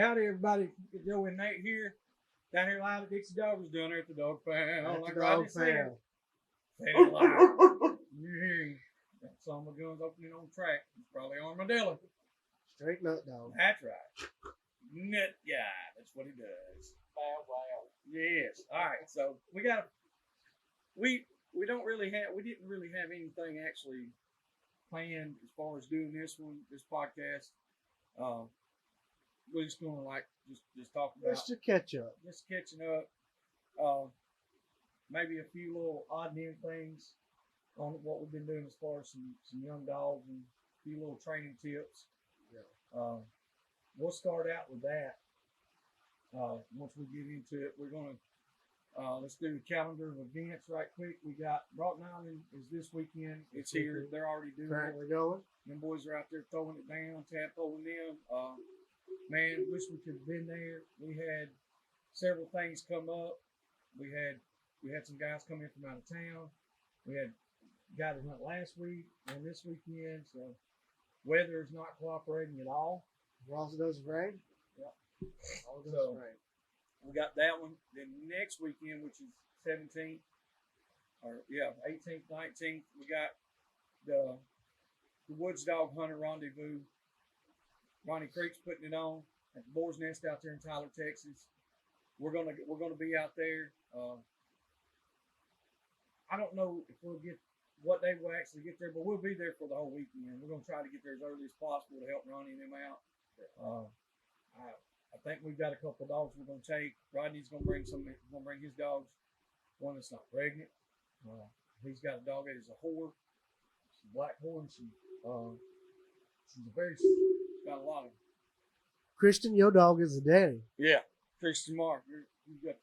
howdy, everybody. Joe and Nate here. Down here live at Dixie Doggers, down there at the dog pound. Like Rodney said. Say it loud. You're hearing that some of the guns opening on track. It's probably Armadillo. Straight nut dog. That's right. Nut guy. That's what he does. Wow, wow. Yes. All right. So we didn't really have anything actually planned as far as doing this podcast. We're just gonna just talk about Just catch up. Just catching up. Maybe a few little odd and end things on what we've been doing as far as some young dogs and a few little training tips. Yeah. We'll start out with that. Once we get into it, we're gonna let's do the calendar of events right quick. We got Broughton Island is this weekend. It's here. They're already doing Currently it. going. Them boys are out there throwing it down, tadpoling them. Man, wish we could have been there. We had several things come up. We had some guys come in from out of town. We had guys that went last week and this weekend. So weather is not cooperating at all. As long as it doesn't rain. Yeah. All it So, doesn't rain. We got that one. Then next weekend, which is 17th, 18th, 19th, we got the Woods Dog Hunter Rendezvous. Ronnie Creek's putting it on at the Boar's Nest out there in Tyler, Texas. We're gonna be out there. I don't know if we'll get what day we'll actually get there, but we'll be there for the whole weekend. We're gonna try to get there as early as possible to help Ronnie and them out. I think we've got a couple of dogs we're gonna take. Rodney's gonna bring his dogs. One that's not pregnant. He's got a dog that is a whore. She's a black whore, and she's got a lot of. Christian, your dog is a daddy. Yeah, Christian Mark, you got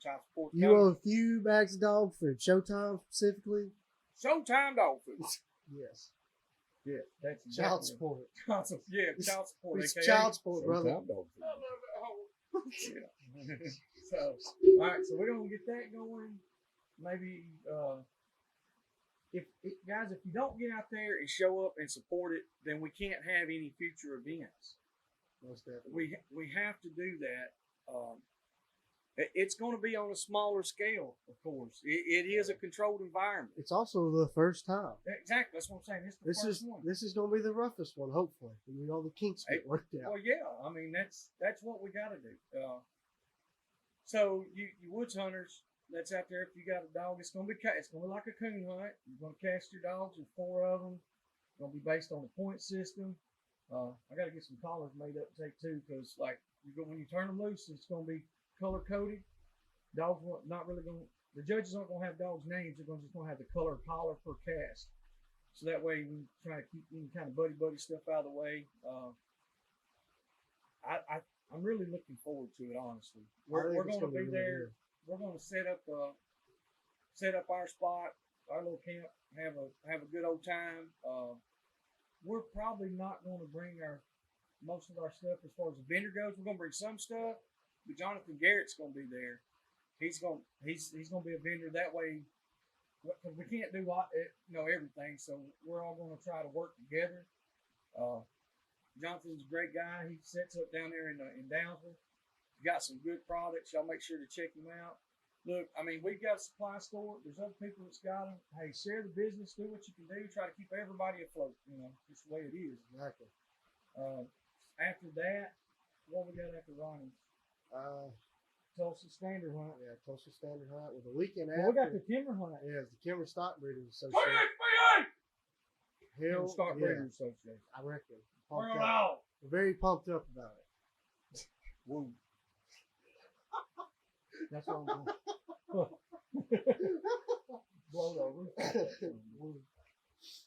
child support. You owe a few bags of dog food. Showtime specifically? Showtime dog food. Yes. Yeah, that's exactly Child support. Child support. It's AKA child support, brother. I love that hoe. Yeah. So, all right, so we're gonna get that going. Maybe if you don't get out there and show up and support it, then we can't have any future events. Most definitely. We have to do that. It's going to be on a smaller scale, of course. It is a controlled environment. It's also the first time. Exactly, that's what I'm saying. It's the first one. This is going to be the roughest one, hopefully. We all the kinks get worked out. Well, yeah. I mean, that's what we got to do. So you woods hunters that's out there, if you got a dog, it's going to be like a coon hunt. You're going to cast your dogs. There's 4 of them. It's going to be based on the point system. I got to get some collars made up to take too, because when you turn them loose, it's going to be color coded. Dogs not really going. The judges aren't going to have dogs' names. They're just going to have the color collar per cast. So that way we try to keep any kind of buddy stuff out of the way. I'm really looking forward to it. Honestly, we're going to be there. We're going to set up our spot, our little camp, have a good old time. We're probably not going to bring most of our stuff as far as the vendor goes. We're going to bring some stuff, but Jonathan Garrett's going to be there. He's going to be a vendor. That way, we can't do everything, so we're all going to try to work together. Jonathan's a great guy. He sets up down there in Downsville. He's got some good products. Y'all make sure to check him out. Look, I mean, we've got a supply store. There's other people that's got them. Hey, share the business. Do what you can do. Try to keep everybody afloat. Just the way it is. Exactly. After that, what we got after Ronnie's? Tulsa Standard Hunt. Yeah, Tulsa Standard Hunt with a weekend Well, after. we got the Kimmer Hunt. Yeah, it's the Kimmer Stock Breeders Association. Kimmer Stock Breeders Association. I reckon. We're very pumped up about it. Woo. That's what I'm doing. Blow it over.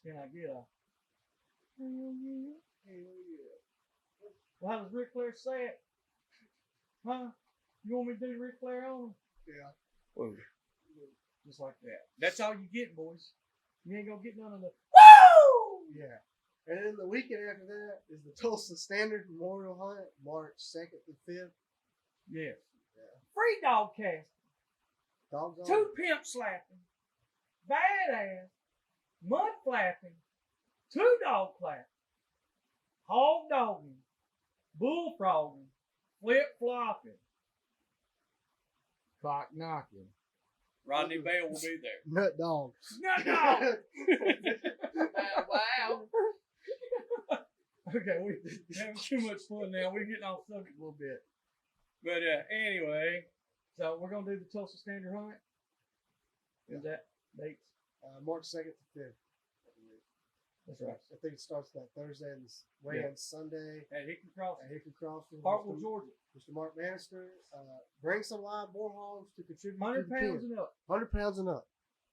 Can I get a hell yeah? Hell yeah. Well, how does Ric Flair say it? Huh? You want me to do Ric Flair on him? Yeah. Whoa. Just like that. That's all you get, boys. You ain't gonna get none of the woo! Yeah. And then the weekend after that is the Tulsa Standard Memorial Hunt, March 2nd to 5th. Yes. Yeah. Free dog casting. Dogs on. 2 pimp slapping. Badass. Mud flapping. 2 dog clapping. Hog dogging. Bullfrogging. flip flopping, cock knocking. Rodney Bell will be there. Nut dogs. Nut dog. Wow. Okay, we're having too much fun now. We're getting off subject a little bit. But anyway, so we're gonna do the Tulsa Standard Hunt. Is that dates? March 2nd to 5th. That's right. I think it starts that Thursday and weigh-in Sunday At Hickman Crossing, at Hickory Crossing. Hartwell, Georgia. Mr. Mark Bannister, bring some live boar hogs to contribute 100 to the pounds pen. and up. 100 pounds and up.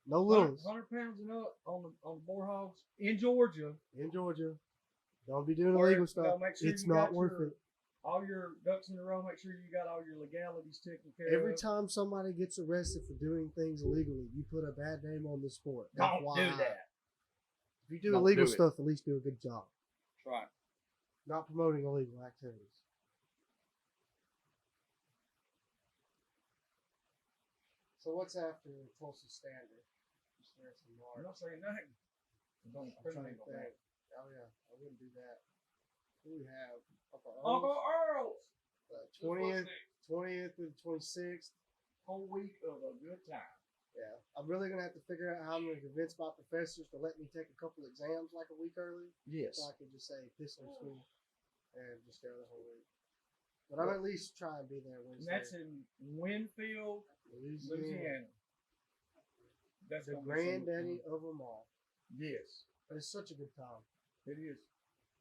No littles. 100 pounds and up on the boar hogs in Georgia. In Georgia. Don't be doing Or, illegal you stuff. know, make sure It's you not got worth it. All your ducks in a row. Make sure you got all your legalities taken care Every of. time somebody gets arrested for doing things illegally, you put a bad name on the sport. Don't FYI. do that. If you do Don't illegal do it. stuff, at least do a good job. That's right. Not promoting illegal activities. So what's after Tulsa Standard? Just there some I'm March. not saying nothing. Don't I'm trying incriminate to on think. that. Oh yeah, I wouldn't do that. Who we have? Uncle Earl's. 20th through the 26th. Whole week of a good time. Yeah, I'm really gonna have to figure out how I'm gonna convince my professors to let me take a couple exams like a week early, Yes. so I can just say pistol school and just go the whole week. But I'm at least try and be there And Wednesday. that's in Winfield, Louisiana. That's The gonna be so much granddaddy fun. of them all. Yes, But it's such a good time. it is.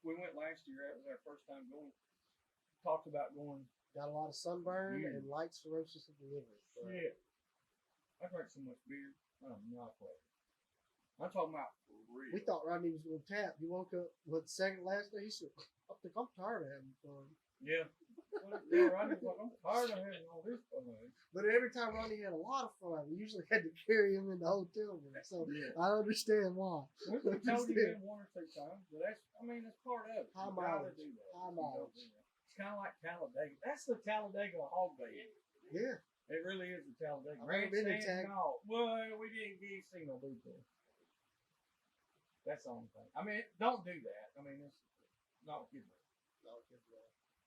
We went last year. That was our first time going. Talked about going. Got a lot of sunburn Yeah. and light cirrhosis of the liver. but Shit. I drank so much beer. I'm not playing. I'm talking about for real. We thought Rodney was gonna tap. He woke up with second last day. He said, "I think I'm tired of having fun." Yeah. Yeah, Rodney was like, I'm tired of having all this fun. But every time Rodney had a lot of fun, we usually had to carry him in the hotel room. So Yeah. I understand why. We told you that one or two times, but that's part of it. High You gotta mileage. do that. High You mileage. gotta do that. It's kind of like Talladega. That's the Talladega hog bait. Yeah. It really is the Talladega. I've never been to Grandstand and all. Well, we didn't see no booth. That's the only thing. I mean, don't do that. I mean, it's not good. No,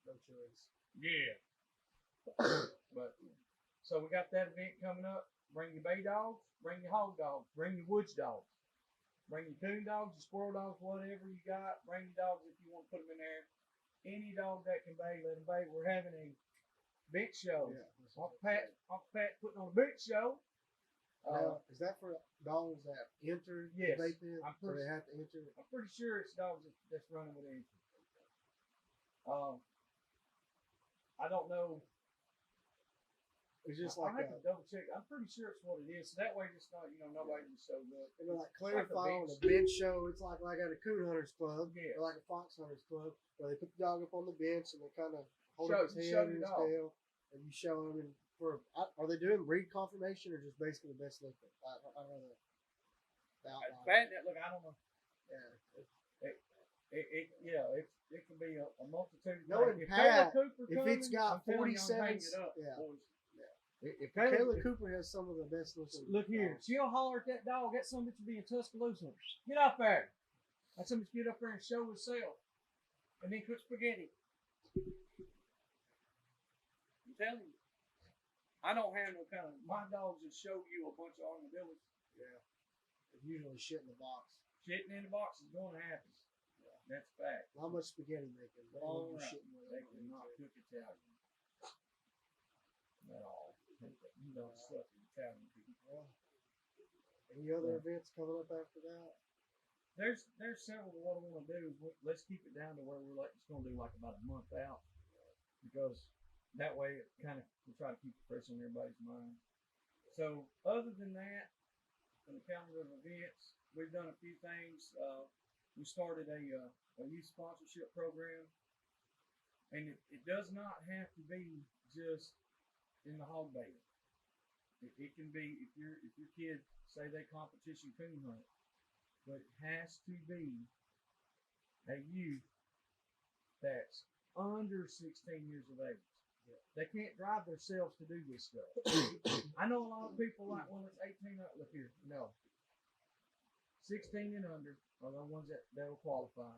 no choice. Yeah. But so we got that event coming up. Bring your bay dogs, bring your hog dogs, bring your woods dogs, bring your coon dogs, your squirrel dogs, whatever you got. Bring your dogs if you want to put them in there. Any dog that can bay, let them bay. We're having a bench show. Yeah. Uncle Pat putting on a bench show. Now, is that for dogs that enter Yes, the bait pen? I'm So pretty- they have to enter? I'm pretty sure it's dogs that's running with entry. I don't know. It's just I'll like have to double check. I'm pretty sure it's what it is. So that way, just not nobody just shows up. like It's clarify like on a bench show. It's like at a coon hunters club Yeah. or like a fox hunters club where they put the dog up on the bench and they kind of hold Show- up his you show head the and his dog. tail and you show him. And are they doing breed confirmation or just basically the best looking? I don't know. The outline. Fat that look, I don't know. Yeah. It can be a multitude. Knowing If Pat, Kayla Cooper if it's coming, got I'm telling you, I'm 47, hanging it up, yeah. boys. Yeah. If Kayla Kayla, Cooper has some of the best looking. look here, dogs. she'll holler at that dog. That son of a bitch will be in Tuscaloosa. Get up there. That son of a bitch get up there and show himself, and then cook spaghetti. I'm telling you, I don't have no kind of my dogs that show you a bunch of armadillos. Yeah. They usually shit in the box. Shitting in the box is going to happen. That's a fact. How much spaghetti making? All right. They cannot cook Italian at all. You don't suck at Italian people. Well, any other events coming up after that? There's several. What I want to do is let's keep it down to where we're like just going to do like about a month out, because that way it kind of we try to keep it fresh on everybody's mind. So other than that, on the calendar of events, we've done a few things. We started a youth sponsorship program, and it does not have to be just in the hog bait. It can be if your kid say they competition coon hunt, but it has to be a youth that's under 16 years of age. They can't drive themselves to do this stuff. I know a lot of people like, well, it's 18 up. Look here, no. 16 and under are the ones that will qualify.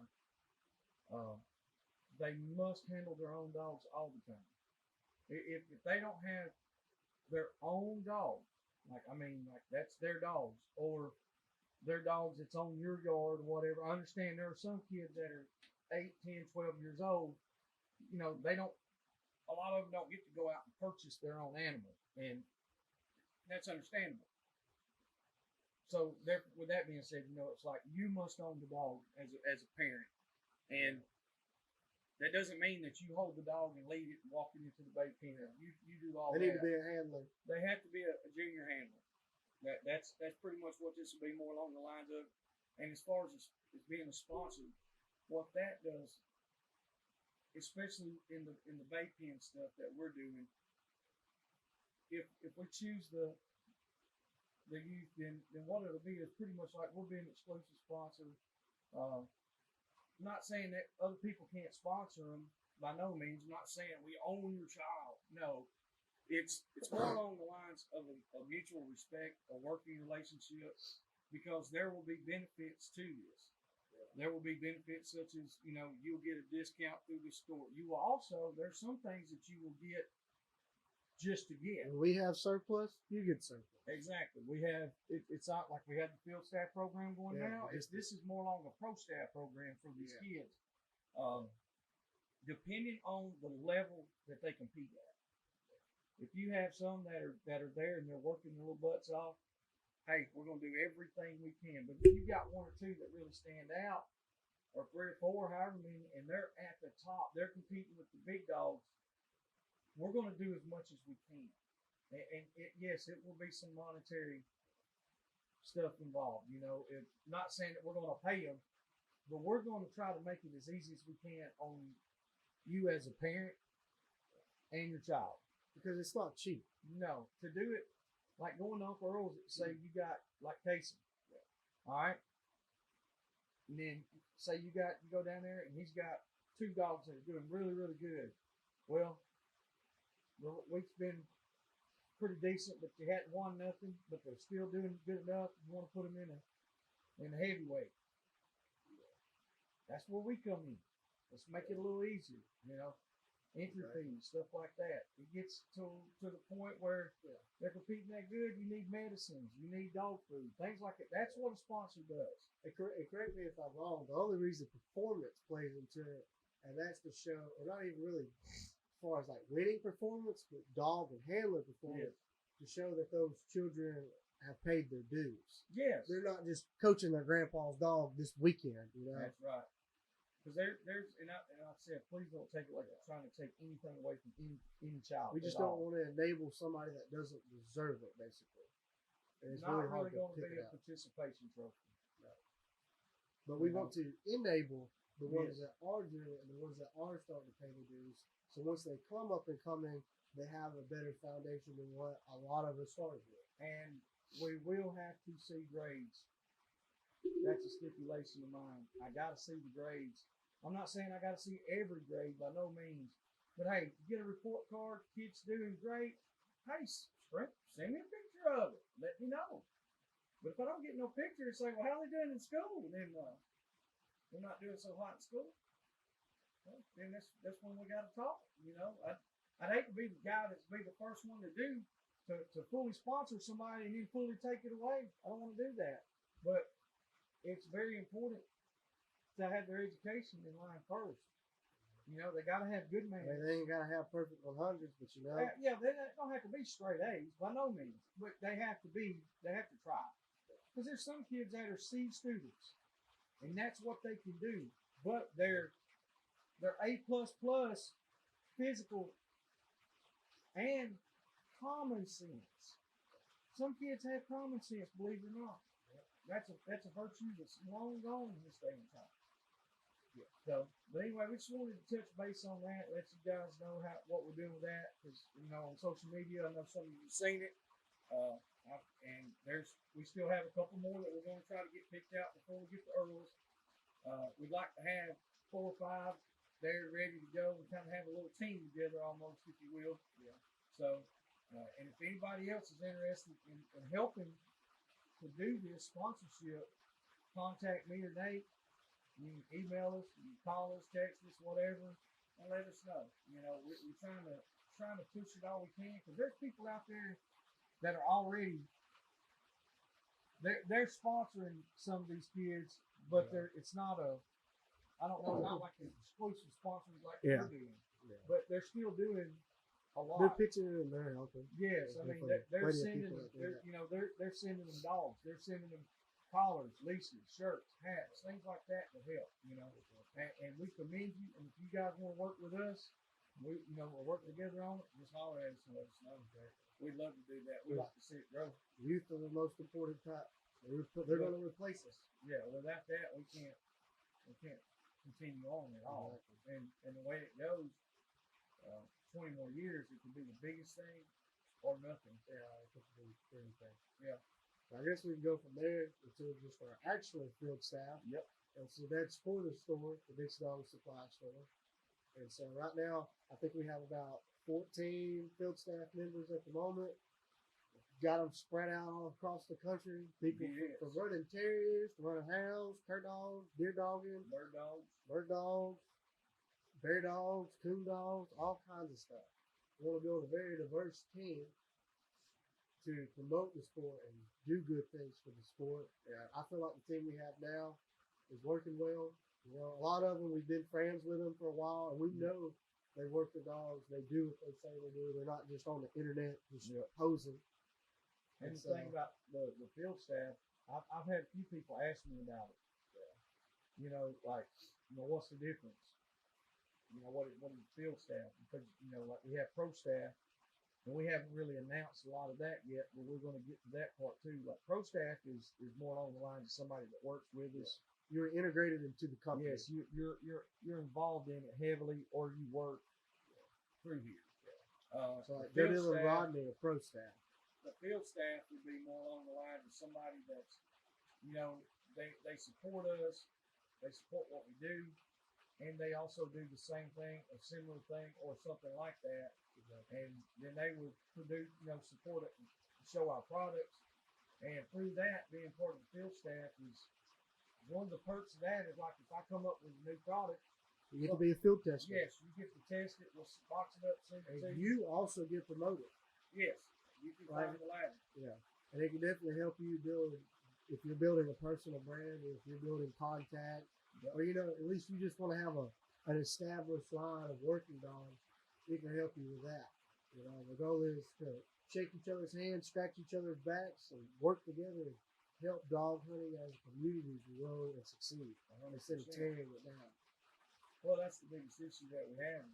They must handle their own dogs all the time. If they don't have their own dog, like that's their dogs, or their dogs that's on your yard or whatever. I understand there are some kids that are 8, 10, 12 years old. They don't. A lot of them don't get to go out and purchase their own animal, and that's understandable. So, with that being said, it's like you must own the dog as a parent, and that doesn't mean that you hold the dog and lead it and walk it into the bait pen. You do all They that. need to be a handler. They have to be a junior handler. That's pretty much what this will be, more along the lines of. And as far as being a sponsor, what that does, especially in the bait pen stuff that we're doing, if we choose the youth, then what it'll be is pretty much like we'll be an exclusive sponsor. Not saying that other people can't sponsor them, by no means. I'm not saying we own your child. No, it's more along the lines of a mutual respect, a working relationship, because there will be benefits to this. There will be benefits such as, you'll get a discount through the store. You will also, there's some things that you will get just to get. When we have surplus, you get surplus. Exactly. We have, it's not like we have the field staff program going now. This is more along a pro staff program for these kids. Depending on the level that they compete at. If you have some that are there and they're working their little butts off, hey, we're going to do everything we can. But if you got 1 or 2 that really stand out, or 3 or 4, however many, and they're at the top, they're competing with the big dogs, we're going to do as much as we can. And yes, it will be some monetary stuff involved. Not saying that we're going to pay them, but we're going to try to make it as easy as we can on you as a parent and your child. Because it's not cheap. No, to do it like going to Uncle Earl's, say you got like Catchin, all right, and then say you go down there and he's got 2 dogs that are doing really, really good. Well, the week's been pretty decent, but you hadn't won nothing, but they're still doing good enough. You want to put them in a heavyweight. That's where we come in. Let's make it a little easier, entry fees, stuff like that. It gets to the point where they're competing that good. You need medicines, you need dog food, things like that. That's what a sponsor does. And correct me if I'm wrong. The only reason performance plays into it, and that's to show, or not even really as far as like winning performance, but dog and handler performance, to show that those children have paid their dues. Yes. They're not just coaching their grandpa's dog this weekend, That's right. Because there's, and I said, please don't take it like I'm trying to take anything away from any child. We just don't want to enable somebody that doesn't deserve it, basically. And it's not really hard going to pick be it a out. participation trophy. No. But we want to enable the ones Yes. that are doing it and the ones that are starting to pay their dues. So once they come up and come in, they have a better foundation than what a lot of us started with. And we will have to see grades. That's a stipulation of mine. I got to see the grades. I'm not saying I got to see every grade by no means. But hey, get a report card, kid's doing great. Hey, send me a picture of it. Let me know. But if I don't get no picture, it's like, well, how are they doing in school? And then they're not doing so hot in school. Well, then that's when we got to talk. I'd hate to be the guy that's be the first one to fully sponsor somebody and then fully take it away. I don't want to do that. But it's very important to have their education in line first. They got to have good manners. They ain't got to have perfect 100s, but Yeah, they don't have to be straight A's by no means, but they have to try. Because there's some kids that are C students, and that's what they can do. But they're A++ physical and common sense. Some kids have common sense, believe it or not. That's a virtue that's long gone in this day and time. Yeah. So, but anyway, we just wanted to touch base on that, let you guys know what we're doing with that, because on social media, I know some of you've seen it, and we still have a couple more that we're going to try to get picked out before we get to Earl's. We'd like to have 4 or 5 there ready to go and kind of have a little team together, almost, if you will. Yeah. So, and if anybody else is interested in helping to do this sponsorship, contact me or Nate. You can email us, you can call us, text us, whatever, and let us know. We're trying to trying to push it all we can because there's people out there that are already they're sponsoring some of these kids, but it's not a I don't know, not like an exclusive sponsors like they're doing, but they're still doing a lot. They're pitching it and they're helping. Yes, I mean they're sending they're sending them dogs, they're sending them collars, leashes, shirts, hats, things like that to help, and we commend you. And if you guys want to work with us, we're working together on it. Just holler at us and let us know. We'd love to do that. We'd like to see it grow. Youth are the most important type. They're going to replace us. Yeah, without that, we can't continue on at all. And the way it goes, 20 more years, it could be the biggest thing or nothing. Yeah, it could be anything. Yeah. So I guess we can go from there into just our actual field staff. Yep. And so that's for the store, the Dixie Dog Supply Store. And so right now, I think we have about 14 field staff members at the moment. Got them spread out all across the country. People from running terriers, to running hounds, cur dogs, deer dogging, bird dogs, bear dogs, coon dogs, all kinds of stuff. We want to build a very diverse team to promote the sport and do good things for the sport. Yeah, I feel like the team we have now is working well. A lot of them, we've been friends with them for a while, and we know they work the dogs. They do what they say they do. They're not just on the internet just posing. And the thing about the field staff, I've had a few people ask me about it. What's the difference? What is the field staff? Because, like we have pro staff, and we haven't really announced a lot of that yet, but we're going to get to that part too. Like pro staff is more along the lines of somebody that works with us. You're integrated into the company. Yes, you're involved in it heavily, or you work through here. So like Bill and Rodney are pro staff. The field staff would be more along the lines of somebody that's, they support us, they support what we do, and they also do the same thing, a similar thing, or something like that. And then they would produce, support it and show our products. And through that, being part of the field staff is one of the perks of that is like if I come up with a new product, you get to be a field tester. Yes, you get to test it, we'll box it up, send it to You you. also get promoted. Yes. You can climb the ladder. Yeah. And it can definitely help you build, if you're building a personal brand, if you're building contact, or, at least you just want to have an established line of working dogs, it can help you with that. The goal is to shake each other's hands, scratch each other's backs, and work together and help dog hunting as a community grow and succeed instead of tearing it down. Well, that's the biggest issue that we have.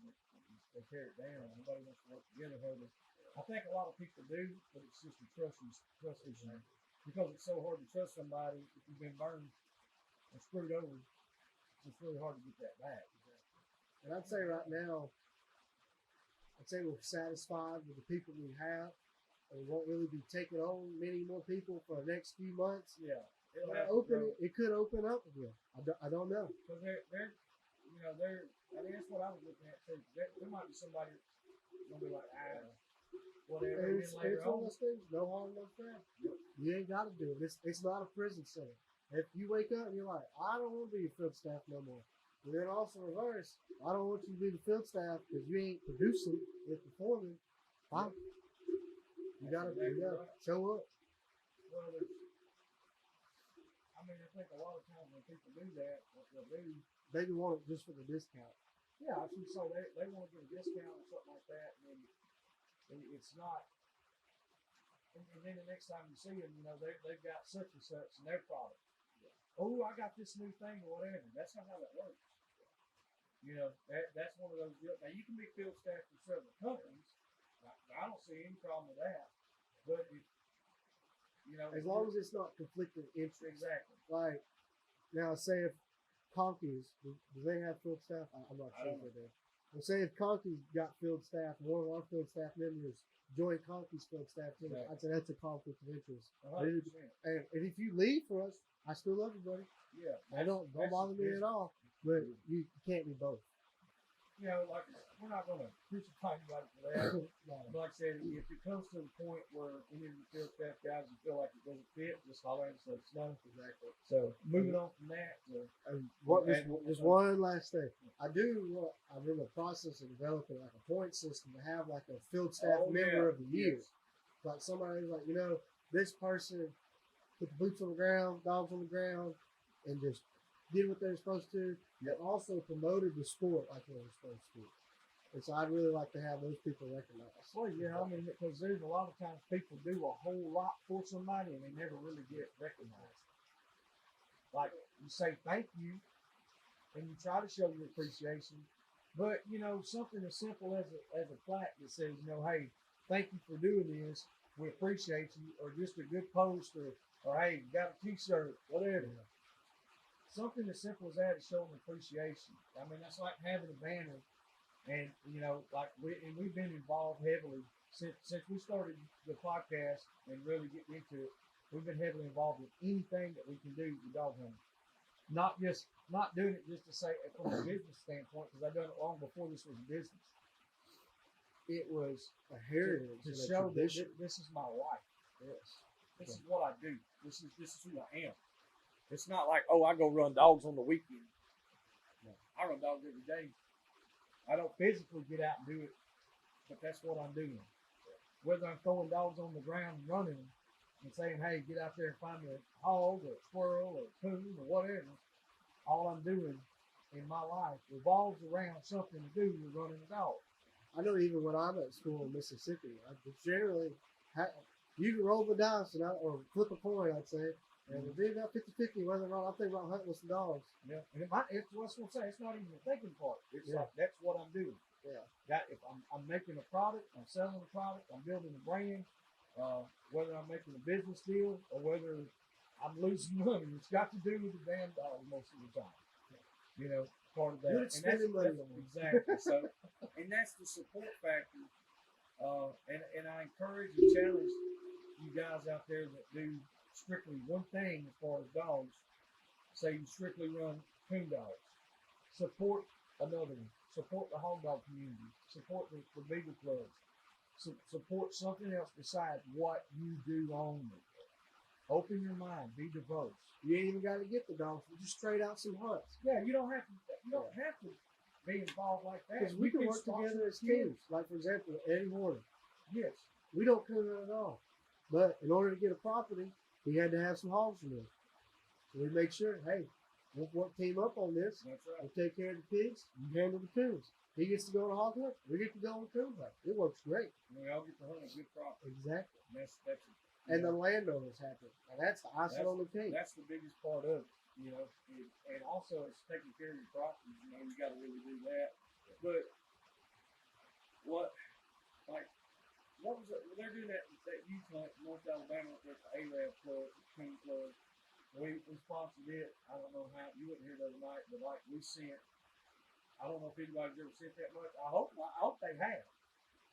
They tear it down. Nobody wants to work together hardly. I think a lot of people do, but it's just a trust issue. Because it's so hard to trust somebody if you've been burned and screwed over. It's really hard to get that back. And I'd say right now, we're satisfied with the people we have. And we won't really be taking on many more people for the next few months. Yeah. It could open up again. I don't know. Because that's what I was looking at too. There might be somebody that's going to be like, whatever. It's one of those things, no harm, no foul. You ain't got to do it. It's not a prison center. If you wake up and you're like, I don't want to be a field staff no more. And then also reverse, I don't want you to be the field staff because you ain't producing and performing. Fine. You gotta show up. Well, I think a lot of times when people do that, what they'll do, they want it just for the discount. Yeah, so they want to get a discount or something like that, and it's not. And then the next time you see them, they've got such and such in their product. Yeah. Oh, I got this new thing or whatever. That's not how that works. That's one of those deals. Now you can be field staff for several companies. I don't see any problem with that. But as long as it's not conflicting interest. Exactly. Like now, say if Conkeys, do they have field staff? I'm not sure if they do. Well, say if Conkeys got field staff, one of our field staff members joined Conkeys field staff team, I'd say that's a conflict of interest. 100%. And if you leave for us, I still love you, buddy. Yeah. Don't bother me at all. But you can't be both. like we're not going to crucify anybody for that. No. But like I said, if it comes to the point where any of the field staff guys you feel like it doesn't fit, just holler at us, let us know. Exactly. So moving on from that, And just one last thing. I'm in the process of developing like a point system to have like a field staff member of the year. Yes. Like somebody who's like, this person put the boots on the ground, dogs on the ground, and just did what they were supposed to. And also promoted the sport like they were supposed to. And so I'd really like to have those people recognized. Well, yeah, I mean, because there's a lot of times people do a whole lot for somebody and they never really get recognized. Like you say thank you, and you try to show your appreciation, but something as simple as a plaque that says, hey, thank you for doing this. We appreciate you, or just a good post, or hey, you got a T-shirt, whatever. Yeah. Something as simple as that is showing appreciation. I mean, that's like having a banner, and we've been involved heavily since we started the podcast and really getting into it. We've been heavily involved in anything that we can do with dog hunting. Not doing it just to say from a business standpoint, because I've done it long before this was a business. It was a heritage to show that this is my life. Yes. This is what I do. This is who I am. It's not like, I go run dogs on the weekend. No, I run dogs every day. I don't physically get out and do it, but that's what I'm doing. Whether I'm throwing dogs on the ground and running them and saying, hey, get out there and find me a hog or a squirrel or a coon or whatever, all I'm doing in my life revolves around something to do with running a dog. I know even when I'm at school in Mississippi, I generally you can roll the dice or flip a coin, I'd say. And it'll be about 50-50 whether or not I'm thinking about hunting with some dogs. Yeah. And it's what I'm going to say. It's not even the thinking part. It's like, that's what I'm doing. Yeah. If I'm making a product, I'm selling a product, I'm building a brand, whether I'm making a business deal or whether I'm losing money, it's got to do with the damn dog most of the time. Part of that. You're spending money on it. Exactly. So, and that's the support factor. And I encourage and challenge you guys out there that do strictly one thing as far as dogs. Say you strictly run coon dogs. Support another one. Support the hog dog community. Support the beagle clubs. Support something else besides what you do only. Open your mind. Be diverse. You ain't even got to get the dogs. We just trade out some hunts. Yeah, you don't have to. You don't have to be involved like that. Because we can work together as teams. Like for example, Eddie Horner. Yes. We don't coon at all. But in order to get a property, he had to have some hogs from us. So we make sure, hey, we'll team up on this. That's right. We'll take care of the pigs. You handle the coons. He gets to go on a hog hunt. We get to go on a coon hunt. It works great. We all get to hunt a good property. Exactly. And the landowners happy. And that's the icing on the cake. That's the biggest part of it. And also it's taking care of your property. You got to really do that. But what was it? They're doing that youth hunt in North Alabama up there at the Arab Club, the Coon Club. We sponsored it. I don't know how you wouldn't hear the other night, but like we sent. I don't know if anybody's ever sent that much. I hope they have.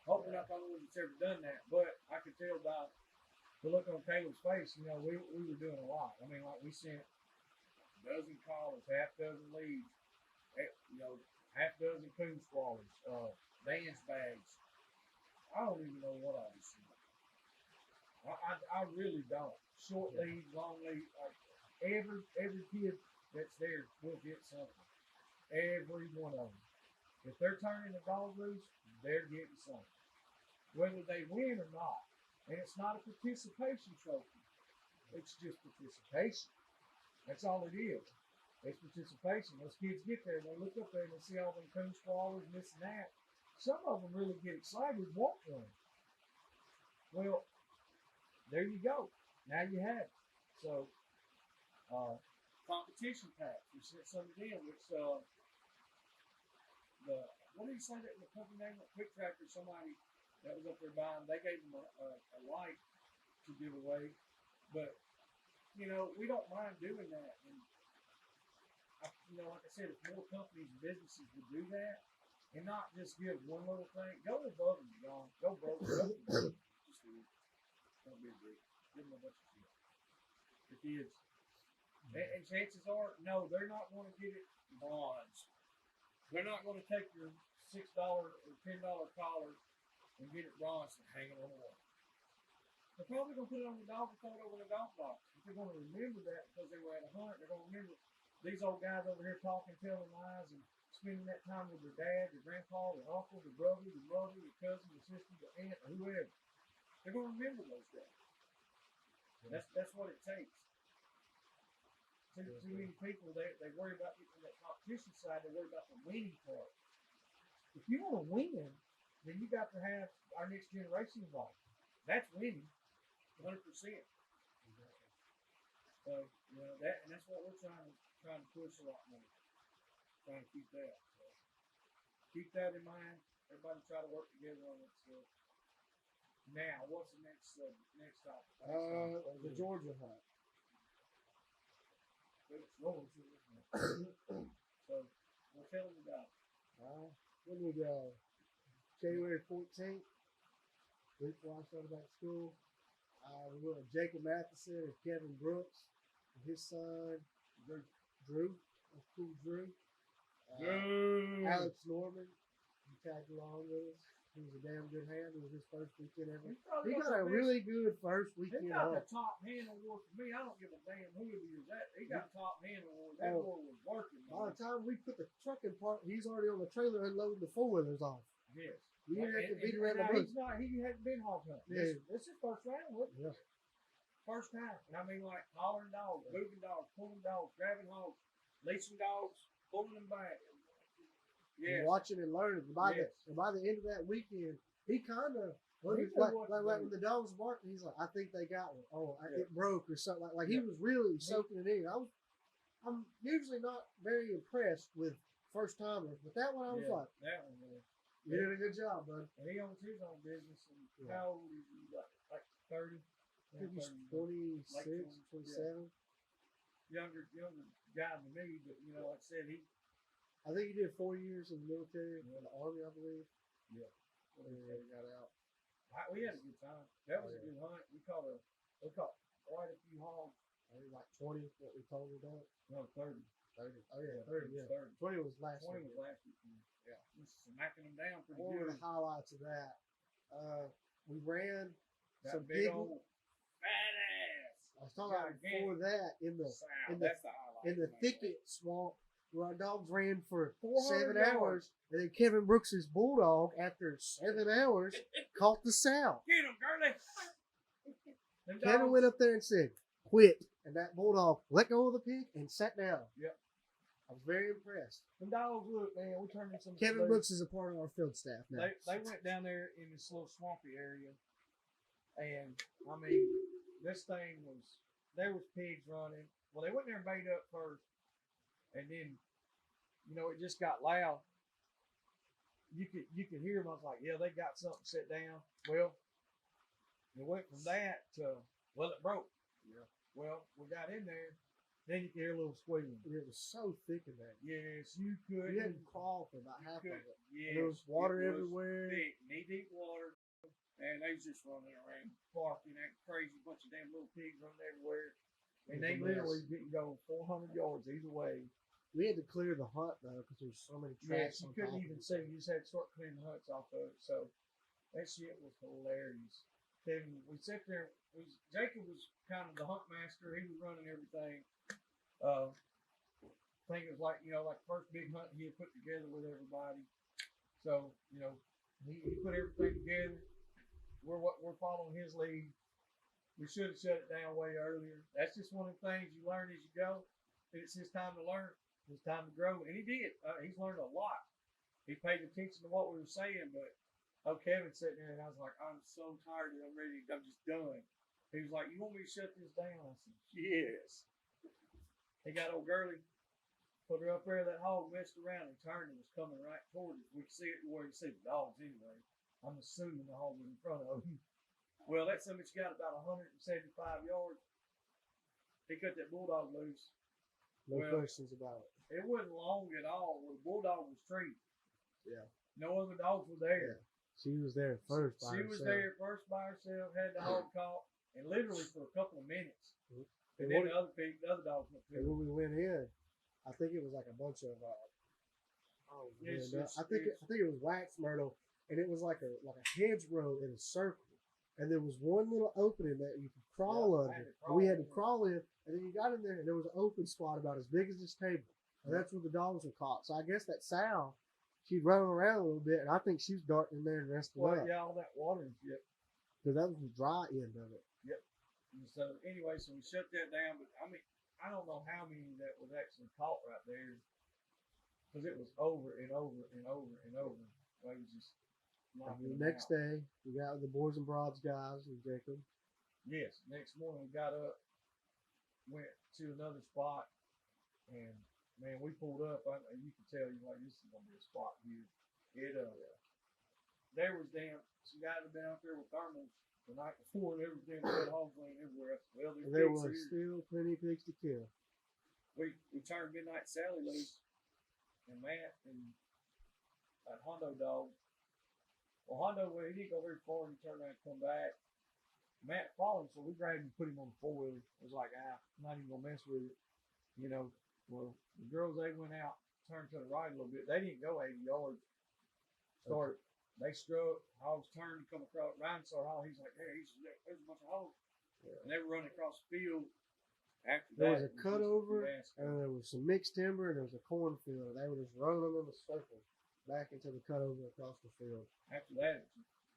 Hopefully not the only one that's ever done that. But I could tell by the look on Caleb's face, we were doing a lot. I mean, like we sent a dozen collars, half dozen leads, half dozen coon swallows, dance bags. I don't even know what I was seeing. I really don't. Short leads, long leads. Every kid that's there will get something. Every one of them. If they're turning the dog loose, they're getting something. Whether they win or not. And it's not a participation trophy. It's just participation. That's all it is. It's participation. Those kids get there, they look up there and they see all them coon swallows and this and that. Some of them really get excited, want one. Well, there you go. Now you have it. So, competition packs. We sent some of them, which what did he say that the company name? Quick Tractor, somebody that was up there buying, they gave them a light to give away. But, we don't mind doing that. And, like I said, if more companies and businesses would do that, and not just give one little thing, go above and beyond. Go broke. Just don't be a dick. Give them a bunch of shit. The kids. And chances are, no, they're not going to get it bronze. They're not going to take your $6 or $10 collar and get it bronzed and hang it on the wall. They're probably gonna put it on the dog and throw it over the dog box. But they're gonna remember that because they were at a hunt. They're gonna remember these old guys over here talking, telling lies, and spending that time with their dad, their grandpa, their uncle, their brother, their mother, their cousin, their sister, their aunt, or whoever. They're gonna remember those guys. That's what it takes. Too many people they worry about getting that competition side. They worry about the winning part. If you want to win, then you got to have our next generation involved. That's winning, 100%. So that's what we're trying to push a lot more. Trying to keep that. So keep that in mind. Everybody try to work together on it. So now, what's the next topic? The Georgia hunt. So we'll tell them about it. When we go? January 14th. Week before I started back to school. We went with Jacob Matheson and Kevin Brooks and his son Drew. That's cool, Drew. Alex Norman, he tagged along with us. He was a damn good hand. It was his first weekend ever. He got a really good first weekend. He got the top hand award for me. I don't give a damn who he was at. He got top hand award. That award was working. By the time we put the truck in park, he's already on the trailer unloading the four-wheelers off. Yes. You didn't have to beat around the bush. He hadn't been hog hunting. Yeah. This is first round, wasn't it? Yeah. First time. And I mean, like, hollering dogs, moving dogs, pulling dogs, grabbing hogs, leashing dogs, pulling them back. Yeah. Watching and learning. And by the end of that weekend, he kind of, like when the dogs barked, he's like, I think they got one. Oh, it broke or something. Like he was really soaking it in. I'm usually not very impressed with first timers, but that one I was like, that one was. You did a good job, bud. And he owns his own business. And how old is he? Like 30? I think he's 26, 27. Younger guy than me, but like I said, I think he did 4 years in the military, in the Army, I believe. Yeah. And then he got out. We had a good time. That was a good hunt. We caught quite a few hogs. I think like 20, what we told her that. No, 30. 30. Oh, yeah, 30. Yeah. 30. 20 was last week. 20 was last weekend. Yeah. Just smacking them down pretty One good. of the highlights of that, we ran that some big big old fat ass. I was talking about before that in the thicket swamp where our dogs ran for 7 hours, and then Kevin Brooks's bulldog, after 7 hours, caught the sow. Get him, Gurley! Kevin went up there and said, "Quit," and that bulldog let go of the pig and sat down. Yep. I was very impressed. The dogs, look, man, we turned in some. Kevin Brooks is a part of our field staff now. They went down there in this little swampy area, and I mean, this thing there was pigs running. Well, they went there and bait up first, and then, it just got loud. You could hear them. I was like, yeah, they got something set down. Well, it went from that to, it broke. Yeah. Well, we got in there. Then you could hear a little squealing. It was so thick in there. Yes, you could. You had to crawl for about half of it. Yes, and there was water everywhere. Thick, knee-deep water. And they was just running around, barking, that crazy bunch of damn little pigs running everywhere. And they literally didn't go 400 yards either way. We had to clear the hunt, though, because there's so many tracks. You couldn't even see. You just had to start clearing the hunts off of it. So that shit was hilarious. Kevin, we sat there. Jacob was kind of the hunt master. He was running everything. I think it was like the first big hunt he had put together with everybody. So he put everything together. We're following his lead. We should have shut it down way earlier. That's just one of the things you learn as you go. It's his time to learn. It's time to grow, and he did. He's learned a lot. He paid attention to what we were saying, but Kevin's sitting there, and I was like, I'm so tired. I'm just done. He was like, you want me to shut this down? I said, yes. He got old Gurley, put her up there. That hog messed around and turned and was coming right toward us. We could see it where you see the dogs anyway. I'm assuming the hog was in front of him. Well, that son got about 175 yards. He cut that bulldog loose. No questions about it. It wasn't long at all. The bulldog was treated. Yeah. No other dogs were there. Yeah. She was there first by herself. She was there first by herself, had the hog caught, and literally for a couple of minutes. Mm-hmm. And then the other dogs went through. And when we went in, I think it was like a bunch of, Oh, It's man, just- I think it was wax myrtle, and it was like a hedgerow in a circle, and there was one little opening that you could crawl Yeah, I under. had to And crawl we had to in. crawl in, and then you got in there, and there was an open spot about as big as this table, and that's where the dogs were caught. So I guess that sow, she'd run around a little bit, and I think she was darting in there and resting Well, up yeah, all that water and shit. because that was the dry end of it. And so anyway, so we shut that down. But I mean, I don't know how many that was actually caught right there, because it was over and over and over and over. It was just And knocking the them next out. day, we got with the boys and broads guys and Jacob. Yes. Next morning we got up, went to another spot, and man, we pulled up. You could tell you like this is gonna be a spot here. It there was some guys had been out there with thermals the night before, and there was damn dead hogs laying everywhere. Well, And there pigs was here. still plenty of pigs to kill. We turned Midnight Sally loose, and Matt and that Hondo dog. Well, Hondo, well, he didn't go very far, and he turned around and come back. Matt followed, so we grabbed him and put him on the 4-wheeler. It was like, I'm not even gonna mess with it, you know. Well, the girls, they went out, turned to the right a little bit. They didn't go 80 yards. They struck, hogs turned to come across. Ryan saw a hog. He's like, hey, there's a bunch of hogs. Yeah. And they were running across the field. After There that, was a it cutover, just fiasco. and there was some mixed timber, and there was a cornfield. They were just running them in a circle back into the cutover across the field. After that, it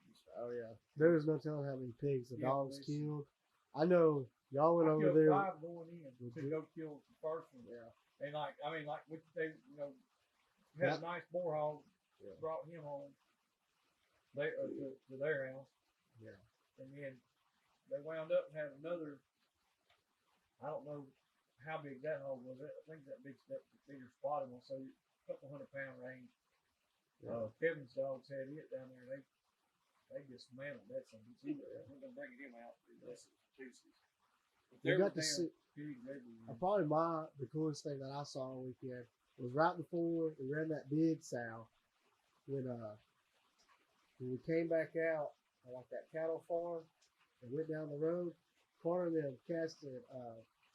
just Oh yeah, there was no telling how many pigs the Yeah, dogs they- killed. I know y'all went I over killed there. 5 going in Did to you? go kill the first one. Yeah, And they, had a nice boar hog, Yeah. brought him home. They to their house, yeah. and then they wound up having another. I don't know how big that hog was. I think that bigger spotted one, so a couple 100-pound range. Yeah. Kevin's dogs had it down there. They dismantled that son. We're gonna bring him out. That's pieces. But We there got was to damn see. pigs everywhere. Probably the coolest thing that I saw all weekend was right before we ran that big sow. When we came back out, like that cattle farm, and went down the road, corner of them casted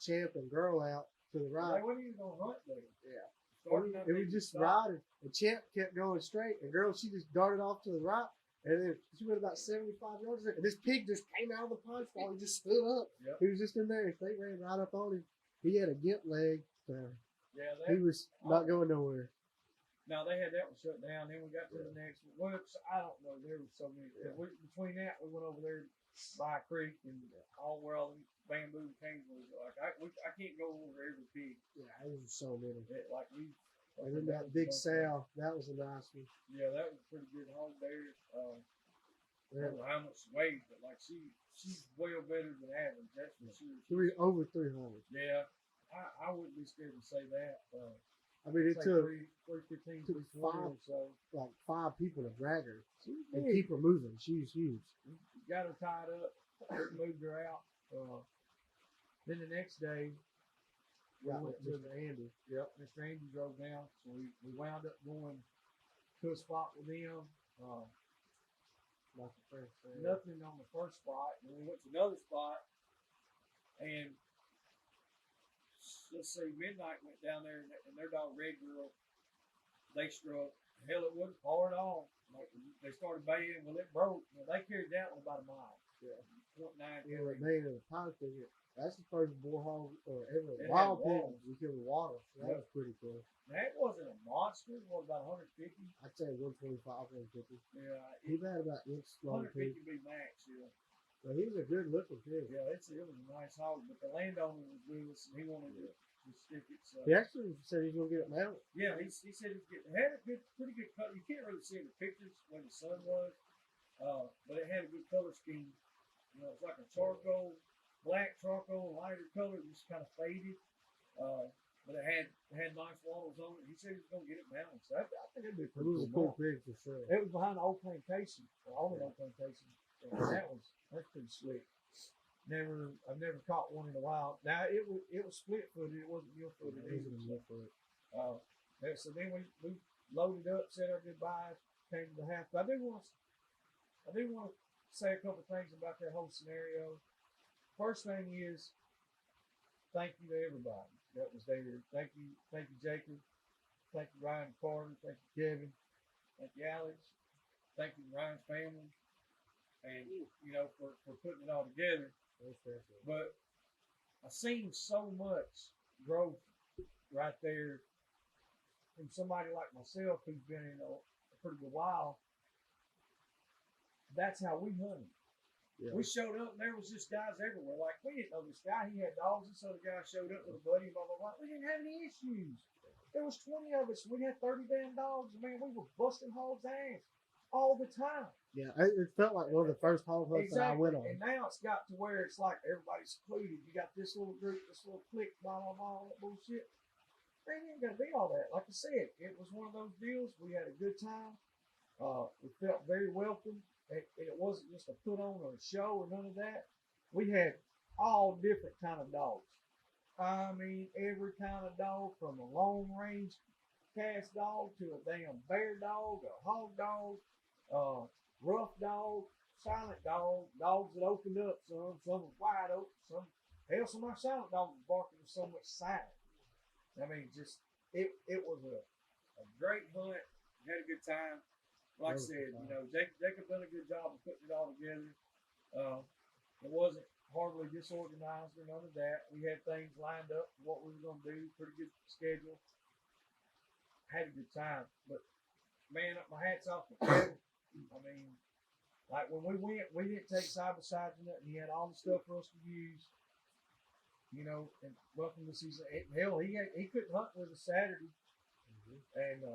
Champ and Girl out to the right. They wasn't even gonna hunt there. Yeah. Starting up, It they was just stopped. riding, and Champ kept going straight, and Girl, she just darted off to the right, and then she went about 75 yards, and this pig just came out of the punch ball. He just stood up. Yep. He was just in there, and they ran right up on him. He had a gimp leg, so Yeah, he was not going nowhere. Now they had that one shut down. Then we got to the next one. Well, I don't know. There was so many. Yeah. Between that, we went over there by a creek and where all the bamboo canes was. Like I can't go over every pig. Yeah, there was so many. And And then that big sow, that was a nice one. Yeah, that was a pretty good hog there. I Yeah. don't know how much she weighed, but like she's well better than average. That's for sure. Over 300. Yeah, I wouldn't be scared to say that. I mean, it Say took 315, took 320 or five. so. like 5 people to drag her She was and big. keep her moving. She was huge. Got her tied up, moved her out. Then the next day, we Got went with to Mr. Andy. Mr. Andy drove down, so we wound up going to a spot with them. Like the first thing. Nothing on the first spot, and we went to another spot, and let's say Midnight went down there, and their dog Red Girl, they struck. Hell, it wasn't far at all. Like they started baying, well, it broke. They carried that one about a mile. Yeah. 0.9 Yeah, carry. they made it a pilot figure. That's the first boar hog or ever It wild had pig walls. we killed with water. So that Yeah. was pretty cool. That wasn't a monster. It was about 150. I'd say 125, 150. Yeah, He had about inch long 150 pig. be max. Yeah, But he was a good looking pig. yeah. It was a nice hog, but the landowner was with us, and he wanted to stick it. So He actually said he's gonna get it mounted. yeah, he said it had a pretty good color. You can't really see in the pictures when the sun was, but it had a good color scheme. You know, it's like a black charcoal, lighter color, just kind of faded. But it had nice wattles on it. He said he was gonna get it mounted. So I think it'd be a It pretty was a cool cool mount. pig for sure. It was behind the old plantation, the old plantation. And that's pretty slick. I've never caught one in a while. Now it was split footed. It wasn't mule footed It was either. a mule foot. So then we loaded up, said our goodbyes, came to the house. But I do want to say a couple things about that whole scenario. First thing is, thank you to everybody that was there. Thank you, Jacob, Thank you, Ryan and Carter. Thank you, Kevin. Thank you, Alex. Thank you, Ryan's family. And, for putting it all together. But I seen so much growth right there from somebody like myself who's been in a pretty good while. That's how we hunted. Yeah. We showed up and there was just guys everywhere. Like, we didn't know this guy. He had dogs. This other guy showed up with a buddy, blah, blah, blah. We didn't have any issues. There was 20 of us. We had 30 damn dogs. Man, we were busting hogs' ass all the time. Yeah, it felt like one of the first hog hunts that I went on. And now it's got to where it's like everybody's secluded. You got this little group, this little clique, blah, blah, blah, all that bullshit. Man, you ain't got to be all that. Like I said, it was one of those deals. We had a good time. We felt very welcome. It wasn't just a put on or a show or none of that. We had all different kind of dogs. I mean, every kind of dog, from a long range cast dog to a damn bear dog, a hog dog, rough dog, silent dog, dogs that opened up, some were wide open, some of our silent dogs were barking with so much silent. I mean, just it was a great hunt. We had a good time. Like I said, Jacob done a good job of putting it all together. It wasn't hardly disorganized or none of that. We had things lined up for what we were going to do. Pretty good schedule. Had a good time. But, man, my hat's off to Kevin. I mean, like when we went, we didn't take side-by-sides or nothing. He had all the stuff for us to use. And welcome to season. Hell, he couldn't hunt with us Saturday. Mm-hmm. And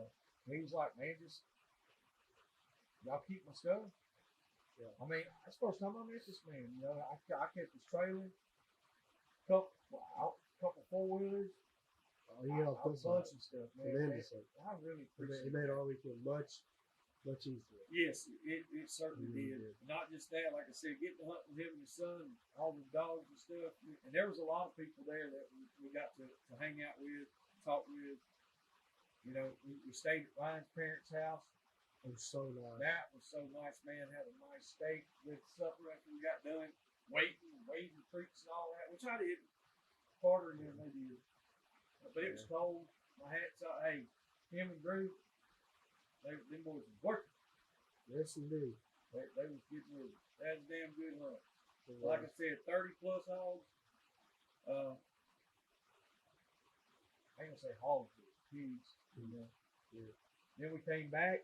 he was like, man, just y'all keep my stuff. Yeah. I mean, that's the first time I met this man. I kept his trailer, couple four-wheelers. Oh, he helped us a bunch of stuff, man. I really appreciate it. He made our weekend much easier. Yes, it certainly did. Not just that, like I said, getting to hunt with him and his son, all the dogs and stuff. And there was a lot of people there that we got to hang out with, talk with. We stayed at Ryan's parents' house. It was so nice. That was so nice, man. Had a nice steak with supper after we got done wading creeks and all that, which I did. Carter and them, they did. But it was cold. My hat's off. Hey, him and Drew, them boys was working. Yes, indeed. They was getting with it. That was a damn good hunt. Like I said, 30 plus hogs. I ain't gonna say hogs, but pigs. Yeah. Then we came back.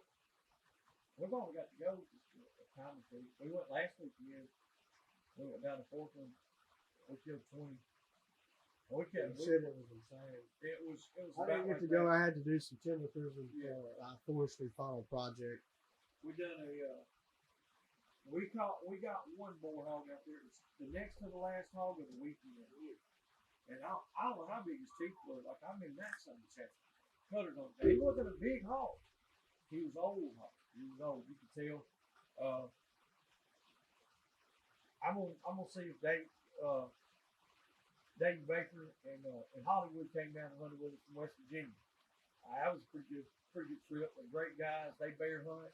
We've only got to go a time or two. We went last week again. We went down to Portland. We killed 20. You said it was insane. It was I didn't get to go. I had to do some timber cruising for our forestry final project. We done we got one boar hog out there. It was the next to the last hog of the weekend. And I don't know how big his teeth were. Like, I mean, that son had cutters on it. He wasn't a big hog. He was old hog. He was old. You could tell. I'm gonna see if Dave Baker and Hollywood came down and hunted with us from West Virginia. That was a pretty good trip. They're great guys. They bear hunt.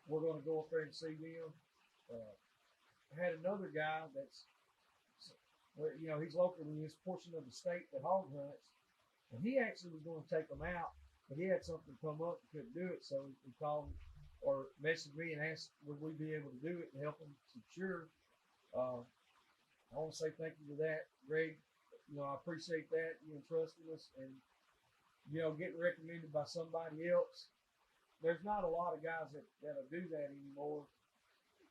We're gonna go up there and see them. I had another guy that's, he's local in this portion of the state that hog hunts, and he actually was going to take them out. But he had something come up and couldn't do it, so he called or messaged me and asked would we be able to do it and help him secure. I want to say thank you for that, Greg. I appreciate that, you entrusting us and, getting recommended by somebody else. There's not a lot of guys that'll do that anymore.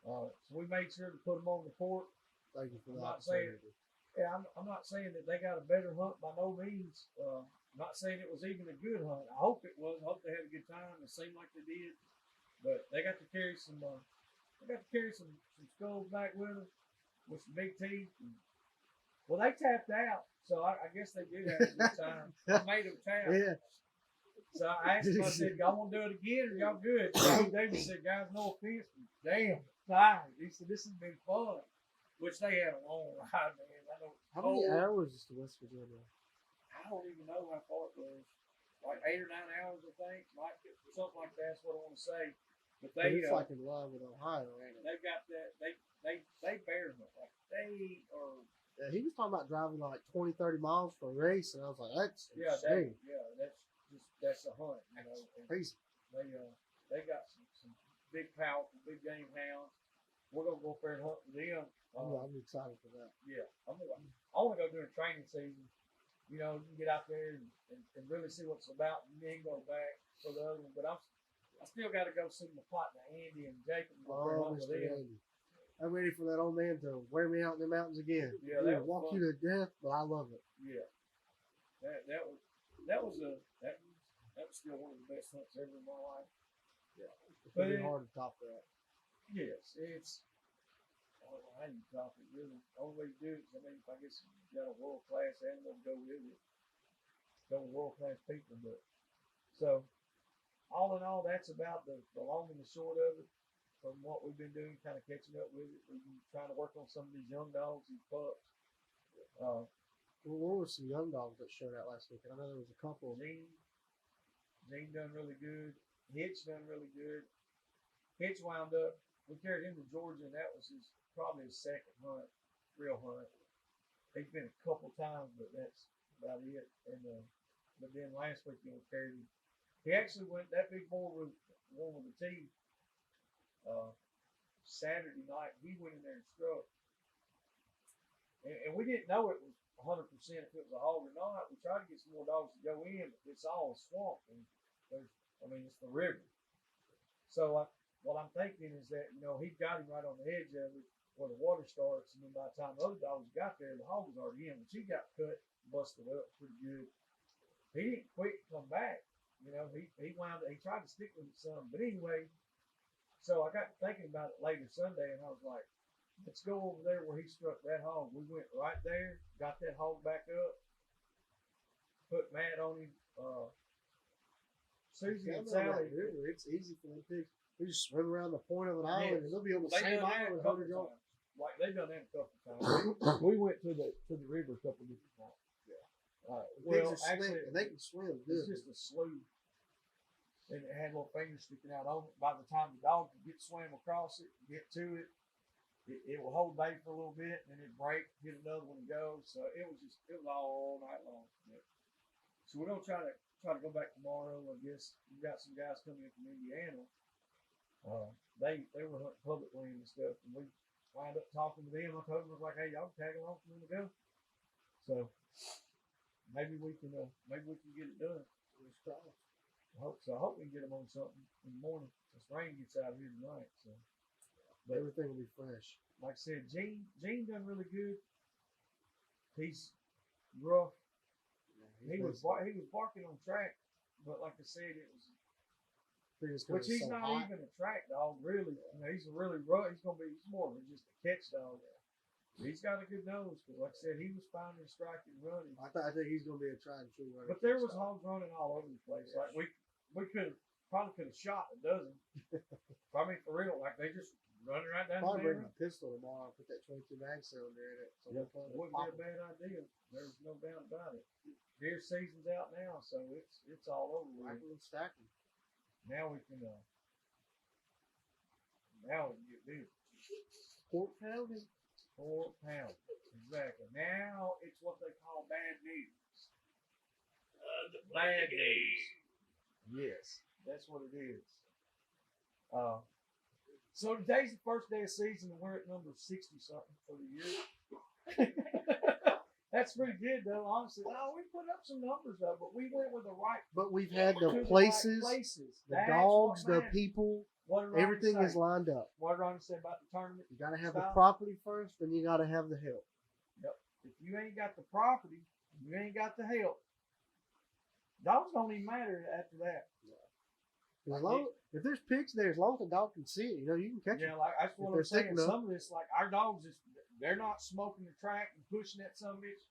So we made sure to put them on the port. Thank you for that. I'm not saying that they got a better hunt by no means. I'm not saying it was even a good hunt. I hope it was. I hope they had a good time. It seemed like they did. But they got to carry some skulls back with them with some big teeth. Well, they tapped out, so I guess they did have a good time. I made them tap. Yeah. So I asked them, I said, y'all want to do it again or y'all good? David said, guys, no offense. Damn, fine. He said, this has been fun. Which they had a long ride, man. How many hours is to West Virginia? I don't even know how far it was. Like 8 or 9 hours, I think. Something like that's what I want to say. But it's like in line with Ohio, ain't it? They've got that. They bear hunt. Like they are Yeah, he was talking about driving like 20, 30 miles for a race, and I was like, that's that's a hunt, you know. And crazy. they got some big powerful big game hounds. We're gonna go up there and hunt with them. I'm excited for that. Yeah, I want to go during training season. You know, you can get out there and really see what it's about, and then go back for the other one. But I still got to go see my partner Andy and Jacob. Oh, Mr. Andy. I'm ready for that old man to wear me out in the mountains again. Yeah, He'll that was walk fun. you to death, but I love it. Yeah, that was still one of the best hunts ever in my life. Yeah, it's gonna be hard to top that. Yes, it's. I don't know how you top it, really. The only way you do it is, I mean, if I guess you got a world class animal, go with it. Go with world class people. But so, all in all, that's about the long and the short of it. From what we've been doing, kind of catching up with it. We've been trying to work on some of these young dogs, these pups. Well, what were some young dogs that showed out last week? I know there was a couple. Gene done really good. Hitch done really good. Hitch wound up. We carried him to Georgia, and that was probably his second hunt, real hunt. He's been a couple times, but that's about it. And but then last week we carried him. He actually went. That big bull was one with the teeth. Saturday night, he went in there and struck, and we didn't know it was 100% if it was a hog or not. We tried to get some more dogs to go in, but it's all a swamp, and it's the river. So what I'm thinking is that, you know, he got him right on the edge of it where the water starts, and then by the time the other dogs got there, the hog was already in, which he got cut, busted up pretty good. He didn't quit come back. You know, he tried to stick with it some, but anyway. So I got thinking about it later Sunday, and I was like, let's go over there where he struck that hog. We went right there, got that hog back up, put Matt on him. Susie and Sally. River, it's easy for them pigs. They just swim around the point of an island, and they'll be on the They same done that island a couple 100 yards. times. Like they've done that a couple times. We went to the river a couple different times. Yeah. Well, Pigs are actually, slick, and they can swim it's good. just a slough, and it had little fingers sticking out on it. By the time the dog could swim across it, get to it, it will hold bait for a little bit, and then it break, hit another one and go. So it was all night long. Yeah. So we're gonna try to go back tomorrow. I guess we got some guys coming in from Indiana. They were hunting public land and stuff, and we wind up talking to them. I told them, I was like, hey, y'all tag along for them to go. So maybe we can get it done. I hope so. I hope we can get them on something in the morning. This rain gets out here tonight, so But everything will be fresh. Like I said, Gene done really good. He's rough. Yeah, he was barking on track, but like I said, it was. Which he's not hot. Even a track dog, really. You know, he's a really rough. He's more of just a catch dog. He's got a good nose, but like I said, he was finding, striking, running. I think he's going to be a tried and true runner. But there was hogs running all over the place. Yes. Like we could have shot a dozen. I mean, for real, like they just running right down. Probably bring my pistol tomorrow and put that 22 mag cylinder in it. So it wouldn't be a bad idea. There's no doubt about it. Deer season's out now, so it's all over. Rifle and stacking. Now we can get big. Pork pounding. Pork pounding. Exactly. Now it's what they call bad news. The bad news. Yes, that's what it is. So today's the first day of season, and we're at number 60 something for the year. That's pretty good, though. Honestly, no, we put up some numbers though, but we went with the right. But we've had the places, the dogs, the people. Everything is lined up. What Ronnie said about the tournament. You got to have the property first, then you got to have the help. Yep. If you ain't got the property, you ain't got the help. Dogs don't even matter after that. Yeah. If there's pigs there, as long as the dog can see it, you can catch it. Yeah, like that's what I'm saying. Some of this, like our dogs, they're not smoking the track and pushing that son of a bitch.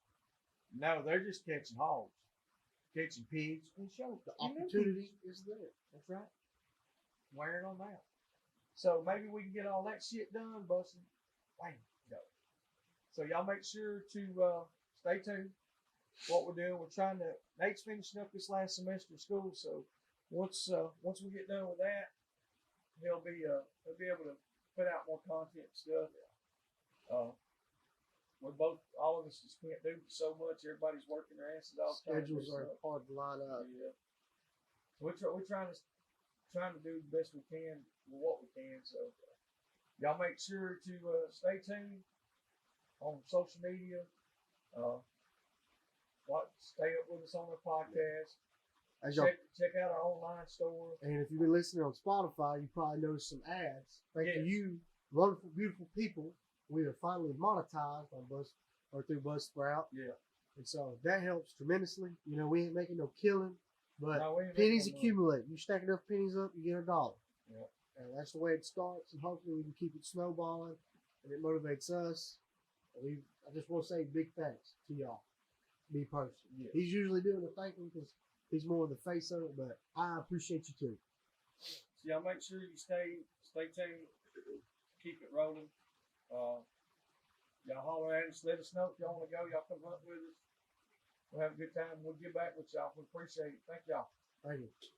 No, they're just catching hogs, catching pigs, and show the opportunity is there. That's right. Wearing them out. So maybe we can get all that shit done, busting. Bang, go. So y'all make sure to stay tuned. What we're doing, Nate's finishing up this last semester of school, so once we get done with that, he'll be able to put out more content and stuff. all of us just can't do so much. Everybody's working their asses off. Schedules are hard to line up. Yeah. So we're trying to do the best we can with what we can. So y'all make sure to stay tuned on social media. Stay up with us on the podcast. Check out our online store. And if you've been listening on Spotify, you probably noticed some ads. Thank you, wonderful, beautiful people. We are finally monetized on through Buzzsprout. Yeah. And so that helps tremendously. You know, we ain't making no killing, but No, pennies accumulate. You stack enough pennies up, you get $1. Yeah. And that's the way it starts. And hopefully we can keep it snowballing, and it motivates us. I just want to say big thanks to y'all. Me personally. Yeah. He's usually doing the thanking because he's more the face of it, but I appreciate you too. So y'all make sure you stay tuned. Keep it rolling. Y'all holler at us. Let us know if y'all want to go. Y'all come hunt with us. We'll have a good time. We'll get back with y'all. We appreciate it. Thank y'all. Thank you.